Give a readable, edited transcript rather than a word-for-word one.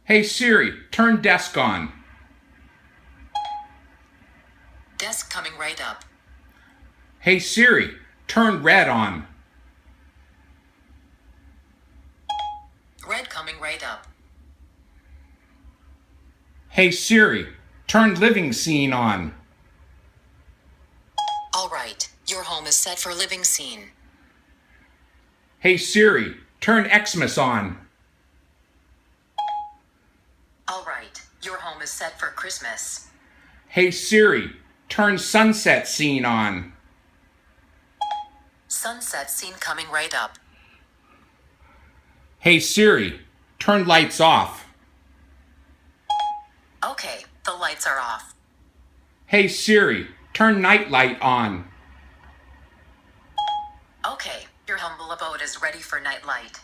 Hey Siri, turn desk on. Desk coming right up. Hey Siri, turn red on. Red coming right up. Hey Siri, turn living scene on. All right, your home is set for living scene. Hey Siri, turn Xmas on. All right, your home is set for Christmas. Hey Siri, turn sunset scene on. Sunset scene coming right up. Hey Siri, turn lights off. Okay, the lights are off. Hey Siri, turn night light on. Okay, your humble abode is ready for night light.